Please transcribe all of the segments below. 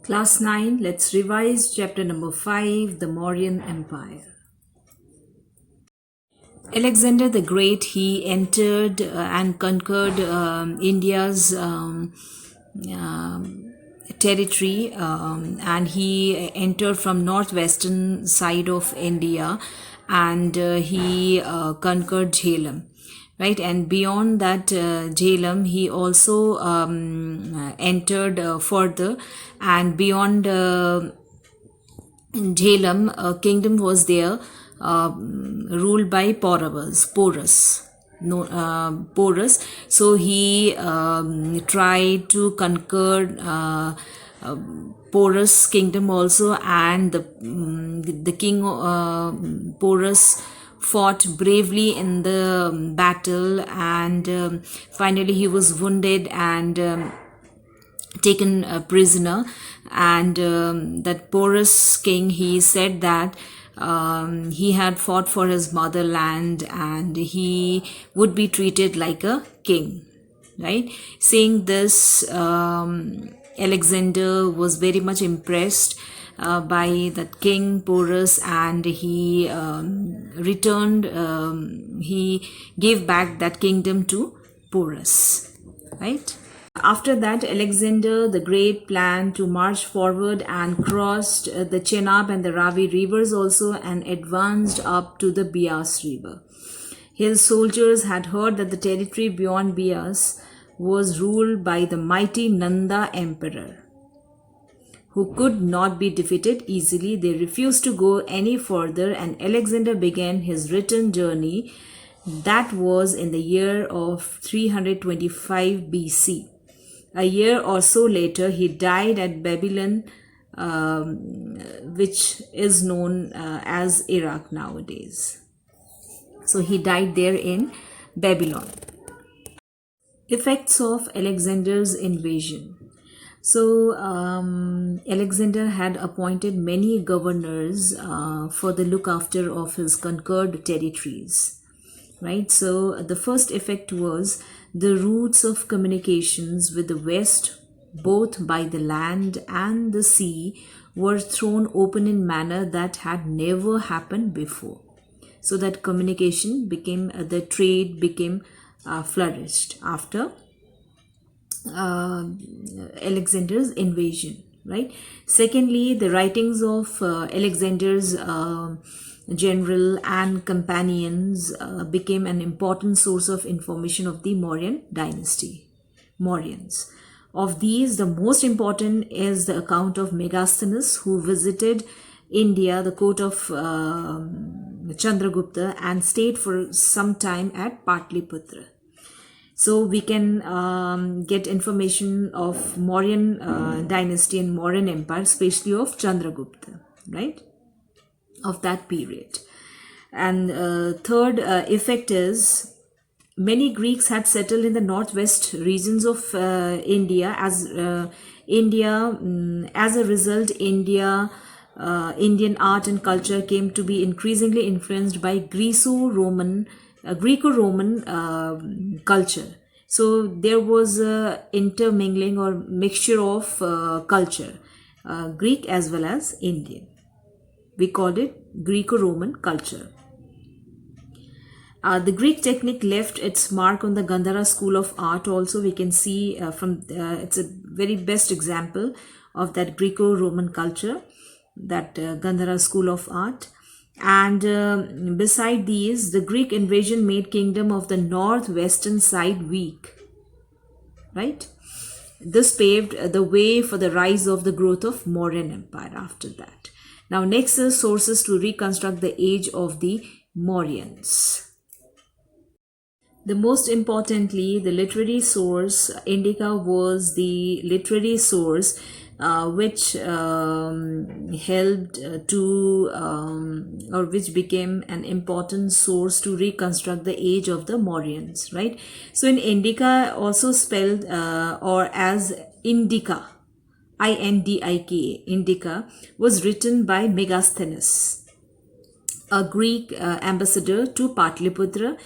Class 9, let's revise chapter number 5, the Mauryan Empire. Alexander the Great, he entered and conquered India's territory, and he entered from northwestern side of India, and he conquered Jhelum. Right, and beyond that Jhelum, he also entered further, and beyond Jhelum, a kingdom was there ruled by Porus. No, Porus. So he tried to conquer Porus kingdom also, and the king Porus fought bravely in the battle, and finally he was wounded and taken prisoner. And that Porus king, he said that he had fought for his motherland and he would be treated like a king, right? Saying this, Alexander was very much impressed by that king Porus, and he returned, he gave back that kingdom to Porus, right? After that, Alexander the Great planned to march forward and crossed the Chenab and the Ravi rivers also, and advanced up to the Bias river. His soldiers had heard that the territory beyond Bias was ruled by the mighty Nanda emperor, who could not be defeated easily. They refused to go any further, and Alexander began his return journey. That was in the year of 325 BC. A year or so later, he died at Babylon, which is known as Iraq nowadays. So he died there in Babylon. Effects of Alexander's invasion. So Alexander had appointed many governors for the look after of his conquered territories, right? So the first effect was the routes of communications with the west, both by the land and the sea, were thrown open in manner that had never happened before. So that communication became, the trade became flourished after Alexander's invasion, right? Secondly, the writings of Alexander's general and companions became an important source of information of the Mauryan dynasty, Mauryans. Of these, the most important is the account of Megasthenes, who visited India, the court of Chandragupta, and stayed for some time at Patliputra. So we can get information of Mauryan dynasty and Mauryan empire, especially of Chandragupta, right? Of that period. And third effect is many Greeks had settled in the northwest regions of India. As a result, Indian art and culture came to be increasingly influenced by Greco-Roman culture. So there was a intermingling or mixture of culture, Greek as well as Indian. We called it Greco-Roman culture. The Greek technique left its mark on the Gandhara school of art also. We can see it's a very best example of that Greco-Roman culture, that Gandhara school of art. And beside these, the Greek invasion made kingdom of the northwestern side weak, right? This paved the way for the rise of the growth of Mauryan Empire after that. Now next is sources to reconstruct the age of the Mauryans. The most importantly, the literary source, Indica was the literary source which helped to or which became an important source to reconstruct the age of the Mauryans, right? So in Indica, also spelled or as Indica, Indika, Indica, was written by Megasthenes, a Greek ambassador to Patliputra,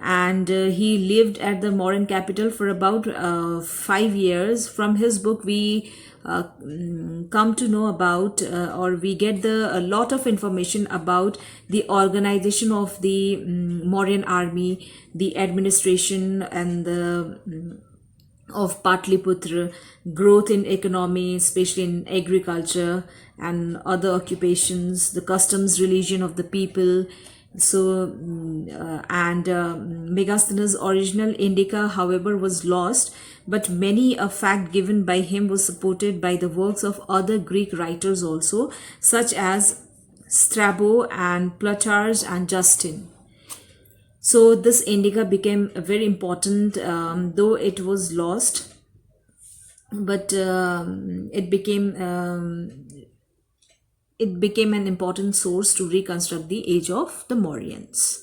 and he lived at the Mauryan capital for about 5 years. From his book we come to know about, or we get a lot of information about the organization of the Mauryan army, the administration, and the of Patliputra, growth in economy, especially in agriculture and other occupations, the customs, religion of the people. So, Megasthenes' original Indica, however, was lost, but many a fact given by him was supported by the works of other Greek writers also, such as Strabo and Plutarch and Justin. So this Indica became very important, though it was lost, but it became an important source to reconstruct the age of the Mauryans.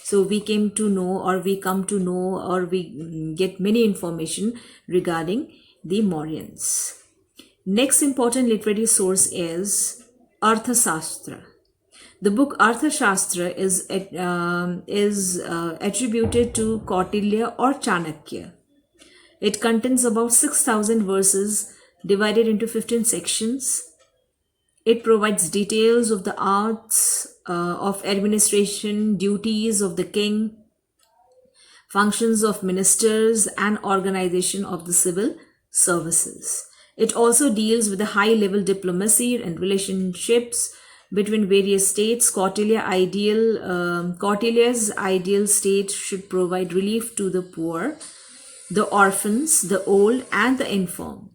So we came to know, or we come to know, or we get many information regarding the Mauryans. Next important literary source is Arthashastra. The book Arthashastra is attributed to Kautilya or Chanakya. It contains about 6,000 verses divided into 15 sections. It provides details of the arts of administration, duties of the king, functions of ministers, and organization of the civil services. It also deals with the high-level diplomacy and relationships between various states. Kautilya's ideal state should provide relief to the poor, the orphans, the old, and the infirm.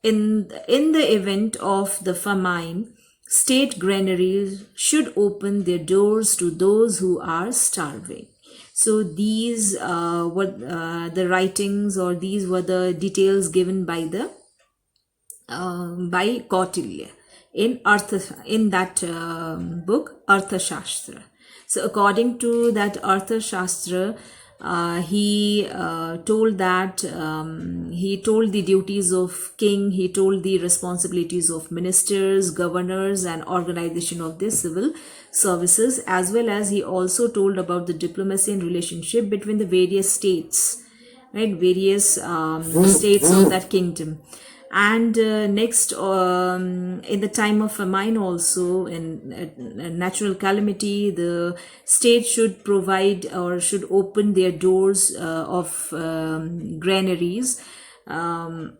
In the event of the famine, state granaries should open their doors to those who are starving. So these were the writings, or these were the details given by Kautilya in that book Arthashastra. So according to that Arthashastra, he told the duties of king, he told the responsibilities of ministers, governors, and organization of their civil services, as well as he also told about the diplomacy and relationship between the various states, right? Various states of that kingdom. And next, in the time of famine also, in natural calamity, the state should provide or should open their doors of granaries. That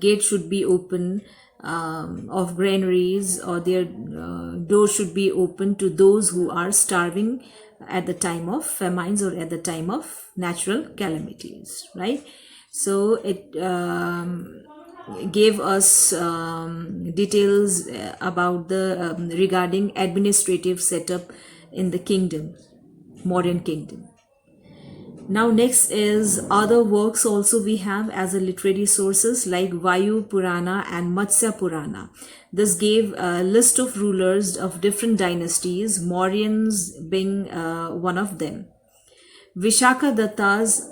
gate should be open of granaries, or their doors should be open to those who are starving at the time of famines or at the time of natural calamities, right? So it gave us details about the regarding administrative setup in the kingdom, Mauryan kingdom. Now next is other works also we have as a literary sources like Vayu Purana and Matsya Purana. This gave a list of rulers of different dynasties, Mauryans being one of them. Vishaka Datta's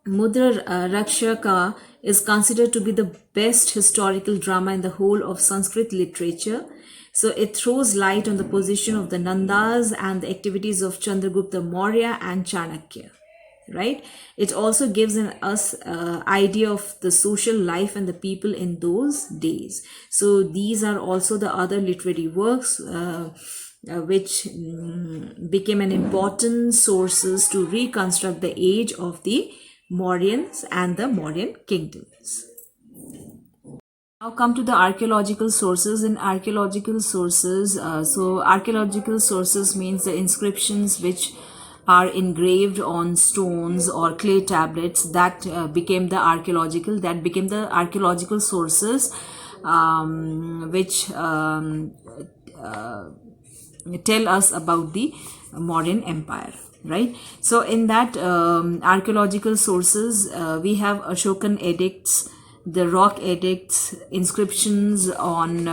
Mudra Rakshaka is considered to be the best historical drama in the whole of Sanskrit literature. So it throws light on the position of the Nandas and the activities of Chandragupta Maurya and Chanakya, right? It also gives us idea of the social life and the people in those days. So these are also the other literary works which became an important sources to reconstruct the age of the Mauryans and the Mauryan kingdoms. Now come to the archaeological sources. In archaeological sources, archaeological sources means the inscriptions which are engraved on stones or clay tablets that became the archaeological sources which tell us about the Mauryan Empire. Right. So in that archaeological sources, we have Ashokan edicts, the rock edicts, inscriptions on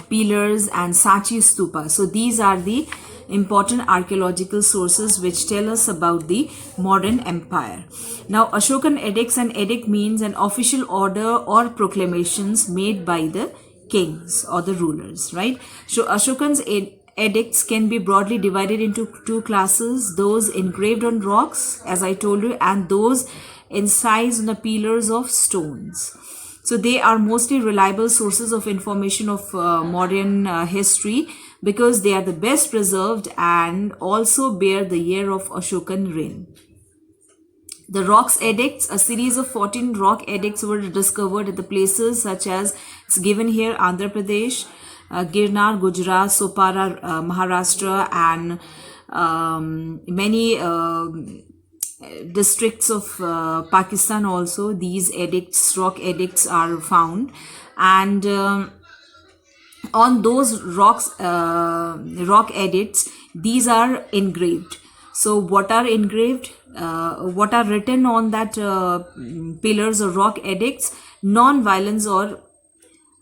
pillars, and Sachi stupa. So these are the important archaeological sources which tell us about the Mauryan Empire. Now Ashokan edicts, an edict means an official order or proclamations made by the kings or the rulers, right? So Ashokan's edicts can be broadly divided into two classes: those engraved on rocks, as I told you, and those incised on the pillars of stones. So they are mostly reliable sources of information of Mauryan history, because they are the best preserved and also bear the year of Ashokan reign. The rocks edicts, a series of 14 rock edicts were discovered at the places such as, it's given here, Andhra Pradesh, Girnar, Gujarat, Sopara, Maharashtra, and many districts of Pakistan also. These edicts, rock edicts, are found, and on those rock edicts, these are engraved. So what are engraved? What are written on that pillars or rock edicts? Non-violence or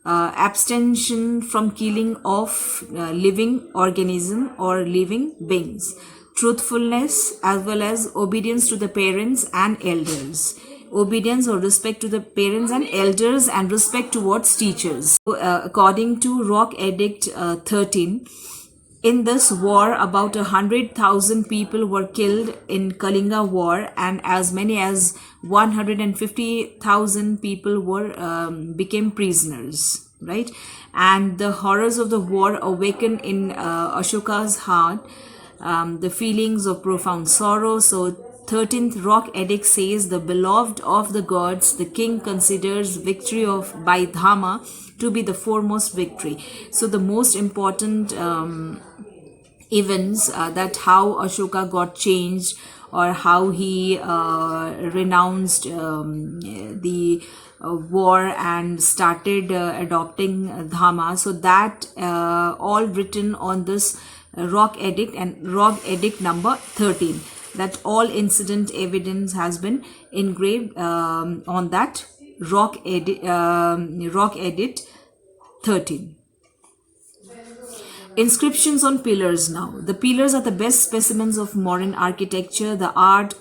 abstention from killing of living organism or living beings, truthfulness, as well as obedience to the parents and elders, obedience or respect to the parents and elders, and respect towards teachers. So, according to Rock Edict 13, in this war, about 100,000 people were killed in Kalinga War, and as many as 150,000 people were became prisoners. Right, and the horrors of the war awakened in Ashoka's heart the feelings of profound sorrow. So 13th Rock Edict says, the beloved of the gods, the king considers victory of by Dhamma to be the foremost victory. So the most important events that how Ashoka got changed, or how he renounced the war and started adopting Dhamma. So that all written on this Rock Edict and Rock Edict number 13. That all incident evidence has been engraved on that Rock Edict 13. Inscriptions on pillars now. The pillars are the best specimens of modern architecture. The art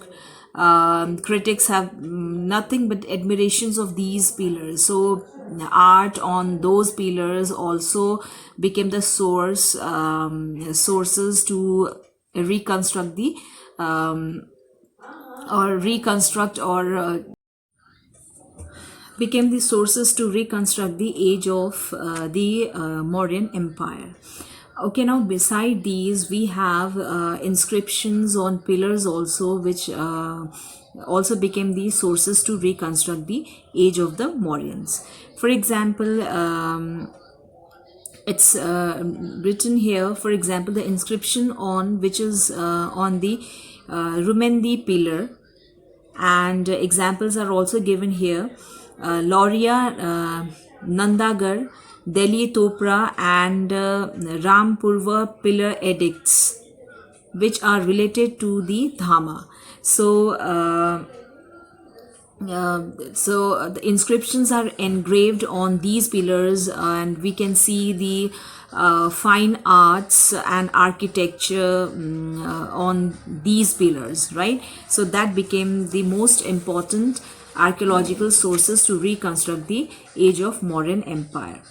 critics have nothing but admirations of these pillars. So art on those pillars also became the sources to reconstruct the became the sources to reconstruct the age of the Mauryan Empire. Okay, now beside these we have inscriptions on pillars also, which also became the sources to reconstruct the age of the Mauryans. For example, it's written here, for example, the inscription on which is on the Rumendi pillar, and examples are also given here. Lauria, Nandagar, Delhi Topra, and Rampurva pillar edicts, which are related to the Dhamma. So the inscriptions are engraved on these pillars, and we can see the fine arts and architecture on these pillars, right? So that became the most important archaeological sources to reconstruct the age of Mauryan Empire.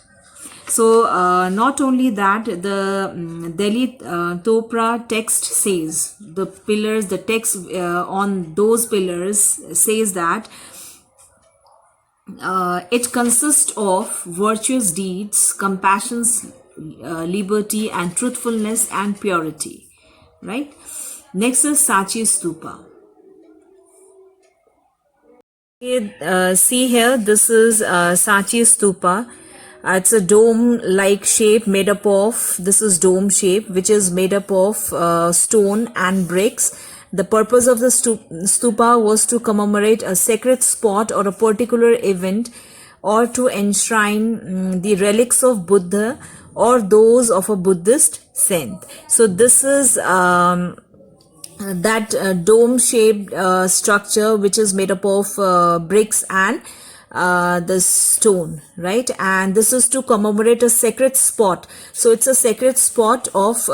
So not only that, the Delhi Topra text says, the pillars, the text on those pillars says that it consists of virtuous deeds, compassion, liberty, and truthfulness and purity. Right? Next is Sachi Stupa. See here, this is Sachi Stupa. It's a dome-like shape made up of, this is dome shape, which is made up of stone and bricks. The purpose of the stupa was to commemorate a sacred spot or a particular event, or to enshrine the relics of Buddha or those of a Buddhist saint. So this is that dome-shaped structure, which is made up of bricks and the stone, right? And this is to commemorate a sacred spot. So it's a sacred spot of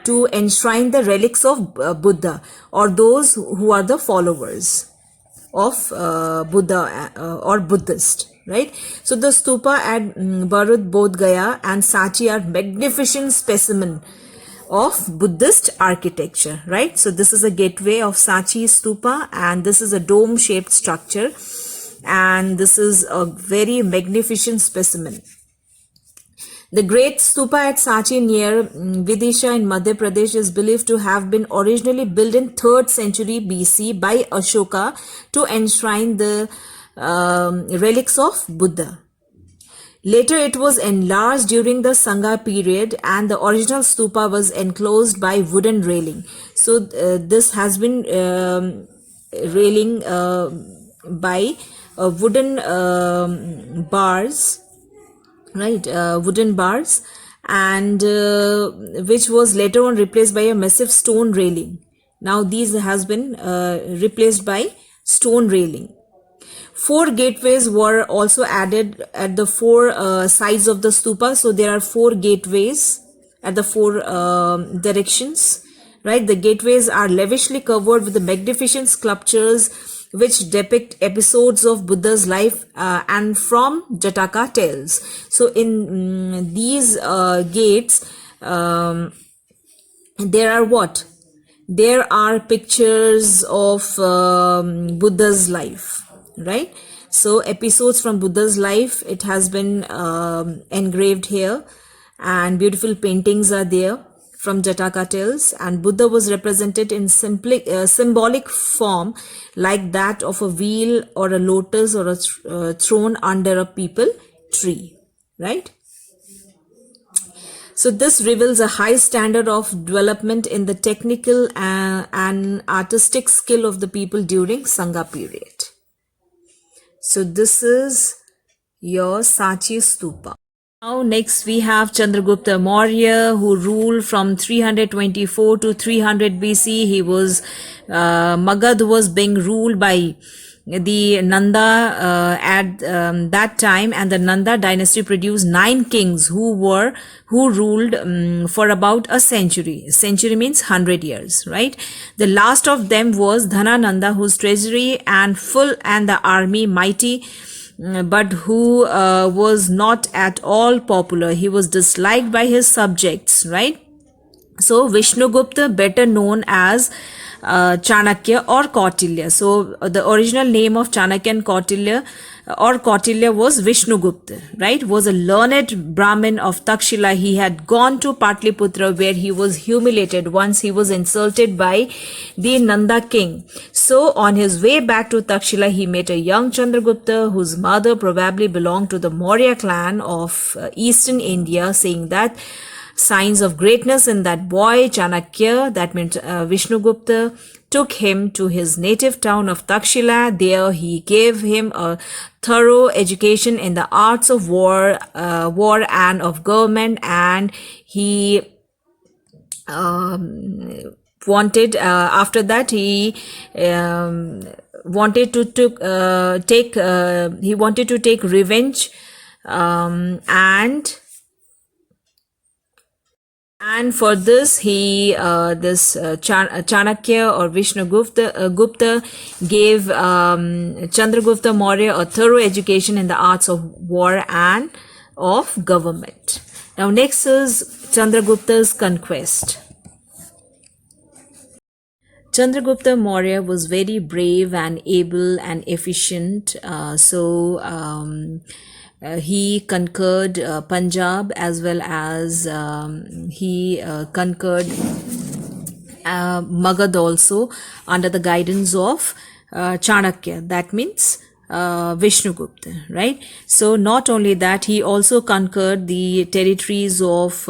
to enshrine the relics of Buddha, or those who are the followers of Buddha or Buddhist, right? So the stupa at Bharat, Bodh Gaya and Sachi are magnificent specimen of Buddhist architecture, right? So this is a gateway of Sanchi Stupa, and this is a dome-shaped structure, and this is a very magnificent specimen. The great stupa at Sanchi near Vidisha in Madhya Pradesh is believed to have been originally built in 3rd century BC by Ashoka to enshrine the relics of Buddha. Later it was enlarged during the Sangha period, and the original stupa was enclosed by wooden railing. So this has been railing by wooden bars, right, wooden bars, and which was later on replaced by a massive stone railing. Now these has been replaced by stone railing. 4 gateways were also added at the 4 sides of the stupa. So there are 4 gateways at the 4 directions, right? The gateways are lavishly covered with the magnificent sculptures which depict episodes of Buddha's life and from Jataka tales. So in these gates, there are what? There are pictures of Buddha's life, right? So episodes from Buddha's life, it has been engraved here, and beautiful paintings are there from Jataka tales, and Buddha was represented in symbolic form like that of a wheel or a lotus or a throne under a peepal tree, right? So this reveals a high standard of development in the technical and artistic skill of the people during Sangha period. So this is your Sanchi Stupa. Now next we have Chandragupta Maurya, who ruled from 324 to 300 BC. He was Magad was being ruled by the Nanda at that time, and the Nanda dynasty produced 9 kings who ruled for about a century. A century means 100 years, right? The last of them was Dhanananda, whose treasury and the army mighty, but who was not at all popular. He was disliked by his subjects, right? So Vishnugupta, better known as Chanakya or Kautilya. So the original name of Chanakya and Kautilya was Vishnugupta, right? Was a learned Brahmin of Takshila. He had gone to Patliputra, where he was humiliated once he was insulted by the Nanda king. So on his way back to Takshila, he met a young Chandragupta whose mother probably belonged to the Maurya clan of eastern India, saying that signs of greatness in that boy Chanakya, that means Vishnugupta, took him to his native town of Takshila. There he gave him a thorough education in the arts of war and of government, and he wanted after that he wanted to take revenge, and for this he Chanakya or Gupta gave Chandragupta Maurya a thorough education in the arts of war and of government. Now next is Chandragupta's conquest. Chandragupta Maurya was very brave and able and efficient. He conquered Punjab, as well as he conquered Magad also under the guidance of Chanakya. That means Vishnugupta, right? So not only that, he also conquered the territories of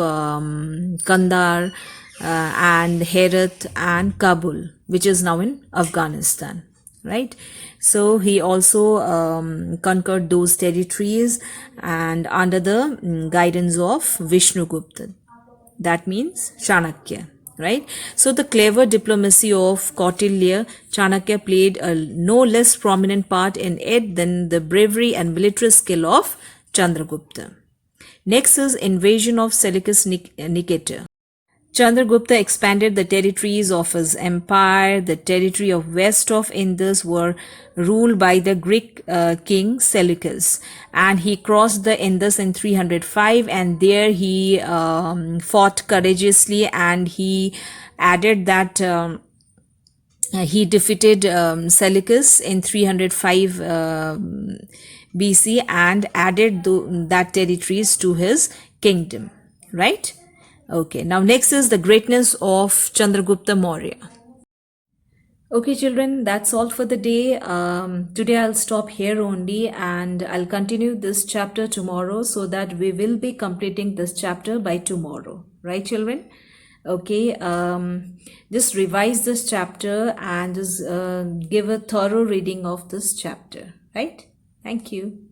Kandar and Herat and Kabul, which is now in Afghanistan, right? So he also conquered those territories and under the guidance of Vishnugupta. That means Chanakya, right? So the clever diplomacy of Kautilya, Chanakya played a no less prominent part in it than the bravery and military skill of Chandragupta. Next is invasion of Seleucus Nicator. Chandragupta expanded the territories of his empire. The territory of west of Indus were ruled by the Greek king Seleucus, and he crossed the Indus in 305, and there he fought courageously, and he added that he defeated Seleucus in 305 BC and added that territories to his kingdom, right? Okay, now next is the greatness of Chandragupta Maurya. Okay, children, that's all for the day. Today I'll stop here only and I'll continue this chapter tomorrow so that we will be completing this chapter by tomorrow. Right, children? Okay, just revise this chapter and just give a thorough reading of this chapter. Right? Thank you.